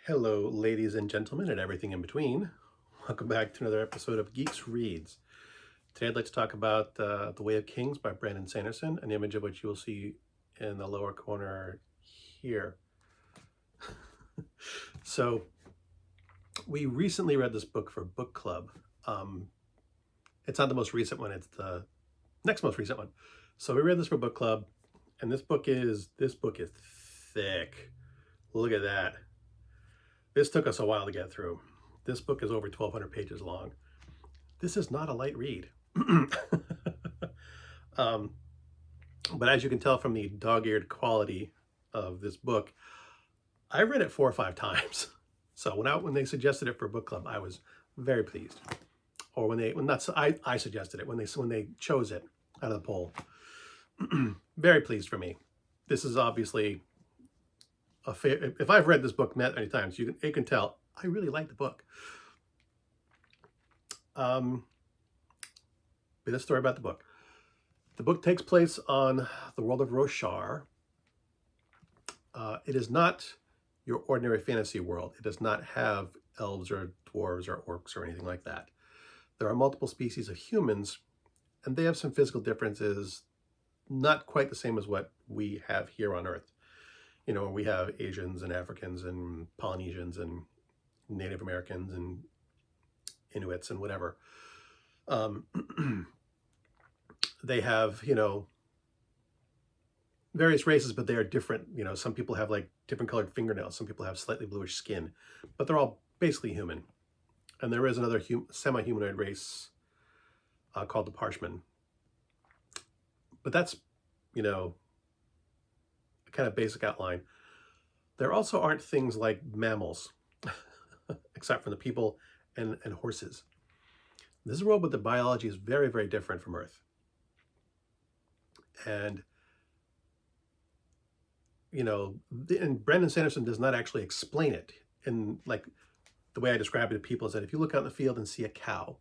Hello, ladies and gentlemen, and everything in between. Welcome back to another episode of Geeks Reads. Today I'd like to talk about The Way of Kings by Brandon Sanderson, an image of which you will see in the lower corner here. So, we recently read this book for book club. It's not the most recent one, it's the next most recent one. So we read this for book club, and this book is thick. Look at that. This took us a while to get through. This book is over 1,200 pages long. This is not a light read. But as you can tell from the dog-eared quality of this book, I read it 4 or 5 times. So when they suggested it for book club, I was very pleased. Or I suggested it when they chose it out of the poll. Very pleased for me. This is obviously if I've read this book many times, you can tell I really like the book. Bit of story about the book. The book takes place on the world of Roshar. It is not your ordinary fantasy world. It does not have elves or dwarves or orcs or anything like that. There are multiple species of humans, and they have some physical differences, not quite the same as what we have here on Earth. You know, we have Asians and Africans and Polynesians and Native Americans and Inuits and whatever. They have, various races, but they are different. Some people have like different colored fingernails. Some people have slightly bluish skin, but they're all basically human. And there is another semi-humanoid race called the Parshmen. But that's, kind of basic outline. There also aren't things like mammals, except for the people and horses. This is a world where the biology is very, very different from Earth. And, and Brandon Sanderson does not actually explain it. And like the way I describe it to people is that if you look out in the field and see a cow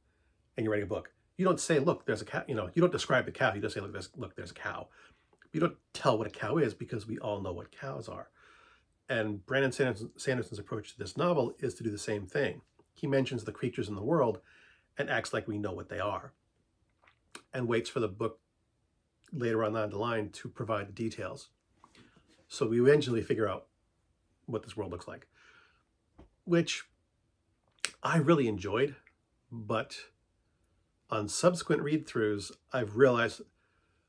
and you're writing a book, you don't say, look, there's a cow, you don't describe the cow. You just say, look, there's a cow. You don't tell what a cow is because we all know what cows are. And Brandon Sanderson's approach to this novel is to do the same thing. He mentions the creatures in the world and acts like we know what they are, and waits for the book later on down the line to provide the details. So we eventually figure out what this world looks like, which I really enjoyed, but on subsequent read-throughs, I've realized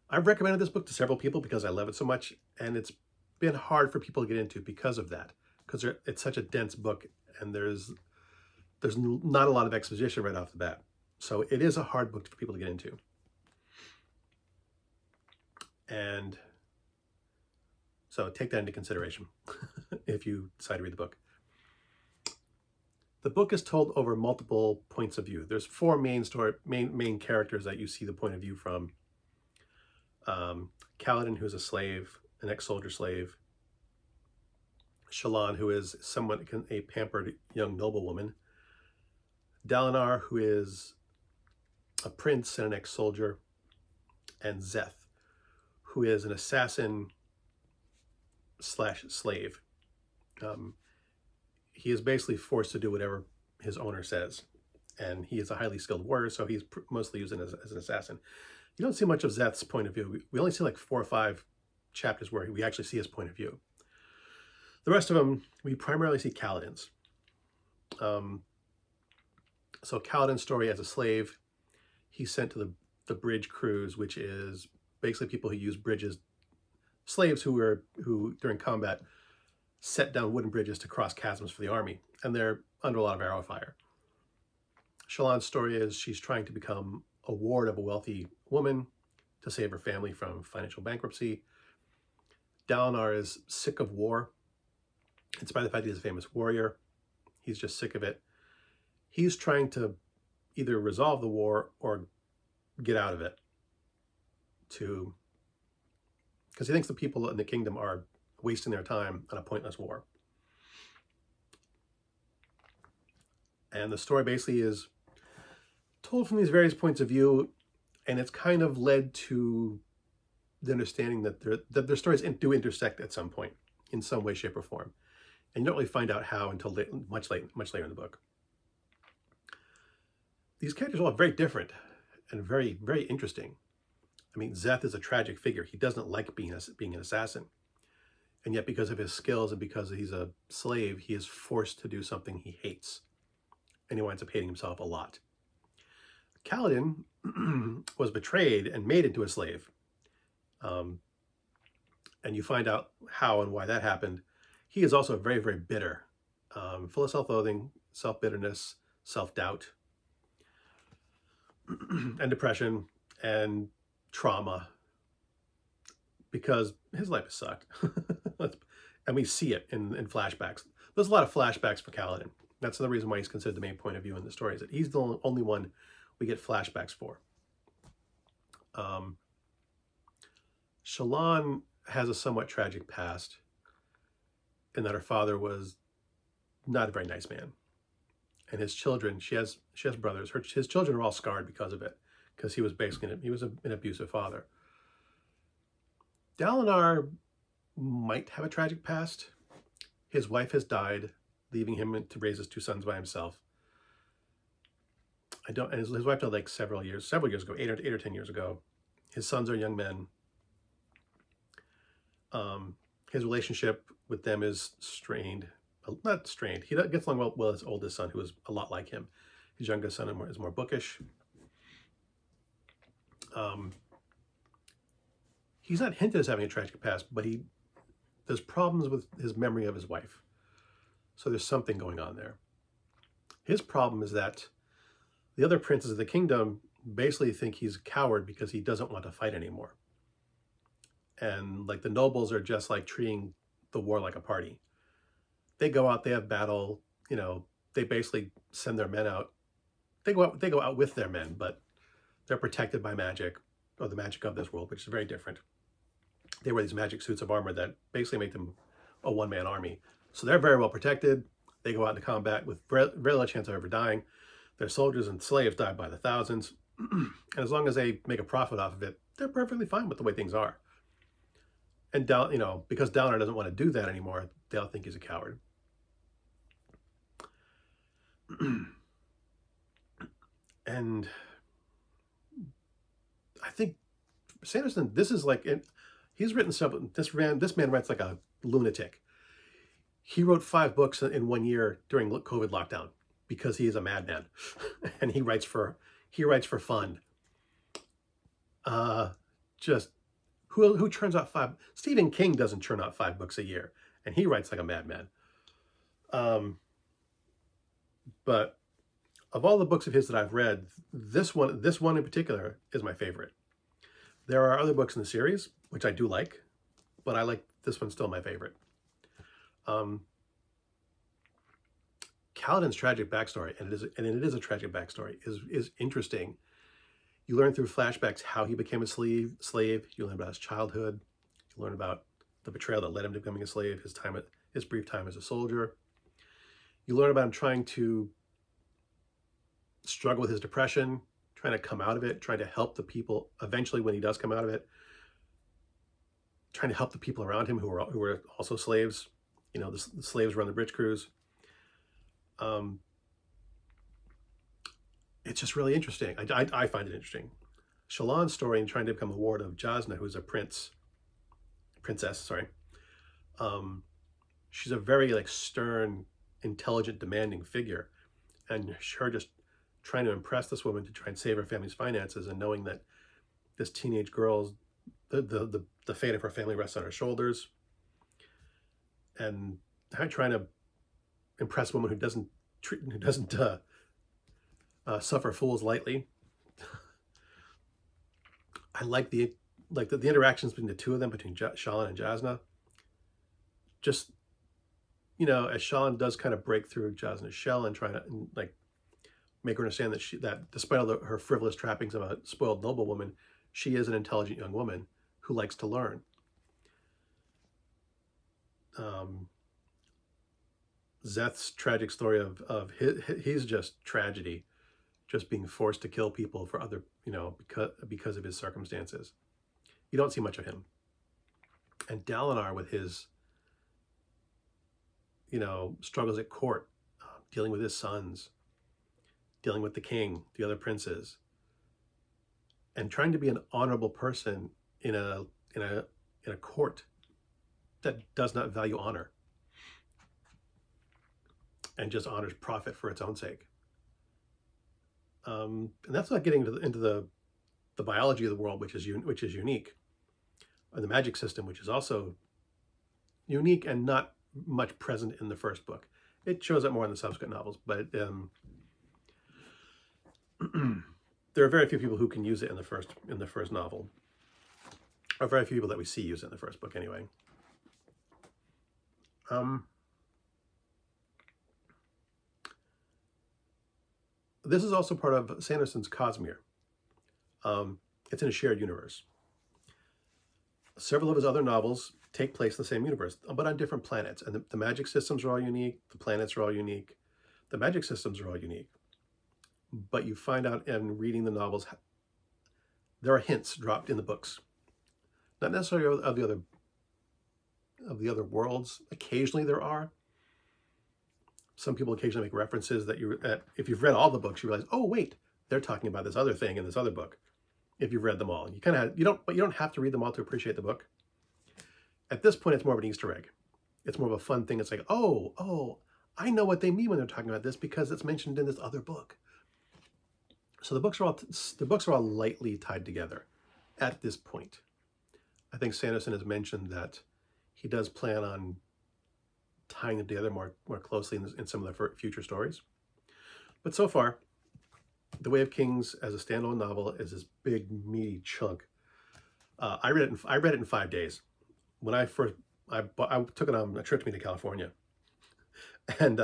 I've recommended this book to several people because I love it so much, and it's been hard for people to get into because of that, because it's such a dense book, and there's not a lot of exposition right off the bat. So it is a hard book for people to get into. And so take that into consideration if you decide to read the book. The book is told over multiple points of view. There's 4 main characters that you see the point of view from. Kaladin, who's a slave, an ex-soldier slave. Shallan, who is somewhat a pampered young noblewoman. Dalinar, who is a prince and an ex-soldier. And Szeth, who is an assassin / slave. He is basically forced to do whatever his owner says. And he is a highly skilled warrior, so he's mostly used as an assassin. You don't see much of Szeth's point of view. We only see like 4 or 5 chapters where we actually see his point of view. The rest of them, we primarily see Kaladin's. So Kaladin's story as a slave, he's sent to the bridge crews, which is basically people who use bridges, slaves who during combat set down wooden bridges to cross chasms for the army, and they're under a lot of arrow fire. Shallan's story is she's trying to become a ward of a wealthy woman to save her family from financial bankruptcy. Dalinar is sick of war. In spite of the fact he's a famous warrior, he's just sick of it. He's trying to either resolve the war or get out of it, because he thinks the people in the kingdom are wasting their time on a pointless war. And the story basically is told from these various points of view, and it's kind of led to the understanding that their stories do intersect at some point in some way, shape, or form. And you don't really find out how until much later in the book. These characters are all very different and very, very interesting. I mean, Zeth is a tragic figure. He doesn't like being an assassin. And yet because of his skills and because he's a slave, he is forced to do something he hates. And he winds up hating himself a lot. Kaladin was betrayed and made into a slave. And you find out how and why that happened. He is also very, very bitter, full of self-loathing, self-bitterness, self-doubt, and depression, and trauma, because his life has sucked. And we see it in flashbacks. There's a lot of flashbacks for Kaladin. That's the reason why he's considered the main point of view in the story, is that he's the only one we get flashbacks for. Shallan has a somewhat tragic past in that her father was not a very nice man. And his children, she has brothers. His children are all scarred because of it, because he was basically an abusive father. Dalinar might have a tragic past. His wife has died, leaving him to raise his two sons by himself. And his wife died like several years ago, 8 or 10 years ago. His sons are young men. His relationship with them is strained. Not strained. He gets along well with his oldest son, who is a lot like him. His youngest son is more bookish. He's not hinted as having a tragic past, but there's problems with his memory of his wife. So there's something going on there. His problem is that the other princes of the kingdom basically think he's a coward because he doesn't want to fight anymore. And like the nobles are just like treating the war like a party. They go out, they have battle, they basically send their men out. They go out with their men, but they're protected by magic, or the magic of this world, which is very different. They wear these magic suits of armor that basically make them a one-man army. So they're very well protected. They go out into combat with very little chance of ever dying. Their soldiers and slaves die by the thousands. And as long as they make a profit off of it, they're perfectly fine with the way things are. And because Dalinar doesn't want to do that anymore, they'll think he's a coward. And I think Sanderson, this is like, he's written something. This man writes like a lunatic. He wrote 5 books in 1 year during COVID lockdown because he is a madman, and he writes for fun. Just who churns out 5? Stephen King doesn't churn out 5 books a year, and he writes like a madman. But of all the books of his that I've read, this one in particular is my favorite. There are other books in the series which I do like, but I like this one still my favorite. Kaladin's tragic backstory, and it is a tragic backstory, is interesting. You learn through flashbacks how he became a slave. You learn about his childhood. You learn about the betrayal that led him to becoming a slave, his brief time as a soldier. You learn about him trying to struggle with his depression, trying to come out of it, trying to help the people, eventually when he does come out of it, trying to help the people around him who were also slaves. The slaves run the bridge crews. It's just really interesting. I find it interesting. Shallan's story in trying to become a ward of Jasnah, who's a princess, sorry. She's a very stern, intelligent, demanding figure, and her just trying to impress this woman to try and save her family's finances, and knowing that this teenage girl's the fate of her family rests on her shoulders, and trying to impress a woman who doesn't suffer fools lightly. I like the interactions between the two of them, between Shallan and Jasnah. Just as Shallan does kind of break through Jasnah's shell and trying to make her understand that despite all her frivolous trappings of a spoiled noblewoman, she is an intelligent young woman who likes to learn. Zeth's tragic story of his just tragedy, just being forced to kill people for other, because of his circumstances. You don't see much of him. And Dalinar with his, struggles at court, dealing with his sons, dealing with the king, the other princes, and trying to be an honorable person in a court that does not value honor and just honors profit for its own sake. And that's not getting into the biology of the world, which is unique, and the magic system, which is also unique and not much present in the first book. It shows up more in the subsequent novels, but there are very few people who can use it in the first novel, or very few people that we see use it in the first book anyway. This is also part of Sanderson's Cosmere. It's in a shared universe. Several of his other novels take place in the same universe, but on different planets. And the magic systems are all unique. The planets are all unique. The magic systems are all unique. But you find out in reading the novels, there are hints dropped in the books. Not necessarily of the other worlds. Occasionally there are. Some people occasionally make references that if you've read all the books, you realize, oh wait, they're talking about this other thing in this other book. If you've read them all, but you don't have to read them all to appreciate the book. At this point, it's more of an Easter egg. It's more of a fun thing. It's like, oh, I know what they mean when they're talking about this because it's mentioned in this other book. So the books are all lightly tied together at this point. I think Sanderson has mentioned that he does plan on tying them together more closely in some of the future stories. But so far, The Way of Kings as a standalone novel is this big meaty chunk. I read it in 5 days. When I took it on a trip to me to California, and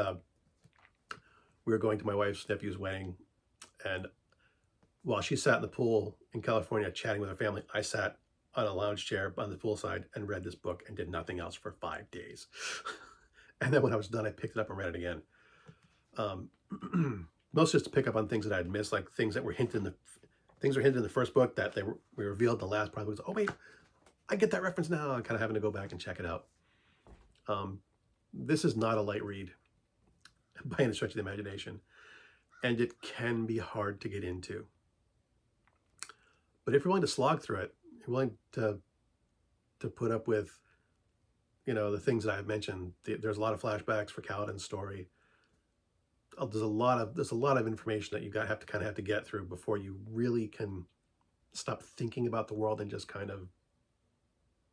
we were going to my wife's nephew's wedding, and while she sat in the pool in California chatting with her family, I sat on a lounge chair on the poolside and read this book and did nothing else for 5 days. And then when I was done, I picked it up and read it again. Most just to pick up on things that I'd missed, like things that were hinted in the first book that we revealed in the last part. Was, oh wait, I get that reference now. I'm kind of having to go back and check it out. This is not a light read by any stretch of the imagination, and it can be hard to get into. But if you're willing to slog through it, you're willing to put up with, the things that I've mentioned. There's a lot of flashbacks for Kaladin's story. There's a lot of information that you have to get through before you really can stop thinking about the world and just kind of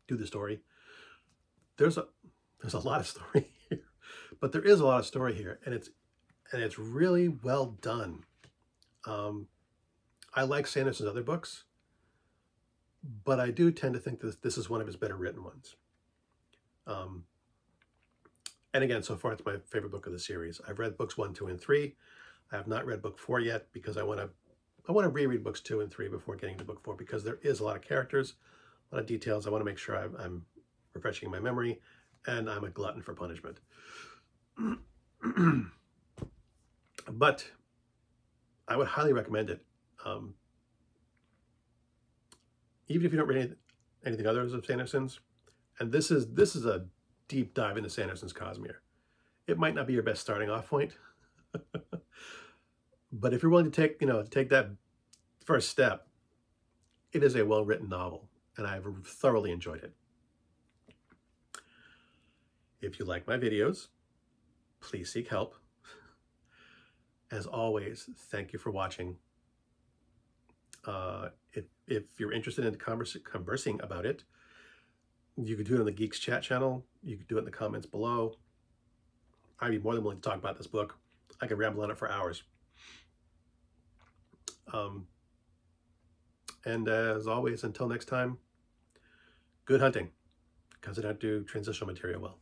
do the story. There's a lot of story here, but there is a lot of story here, and it's really well done. I like Sanderson's other books, but I do tend to think that this is one of his better written ones. And again, so far it's my favorite book of the series. I've read books 1, 2, and 3. I have not read book 4 yet because I want to reread books 2 and 3 before getting to book 4, because there is a lot of characters, a lot of details. I want to make sure I'm refreshing my memory, and I'm a glutton for punishment. But I would highly recommend it. Even if you don't read anything others of Sanderson's, and this is a deep dive into Sanderson's Cosmere. It might not be your best starting off point, but if you're willing to take that first step, it is a well-written novel, and I've thoroughly enjoyed it. If you like my videos, please seek help. As always, thank you for watching. If you're interested in conversing about it, you could do it on the GEEXX chat channel. You could do it in the comments below. I'd be more than willing to talk about this book. I could ramble on it for hours. And as always, until next time, good hunting, because I don't do transitional material well.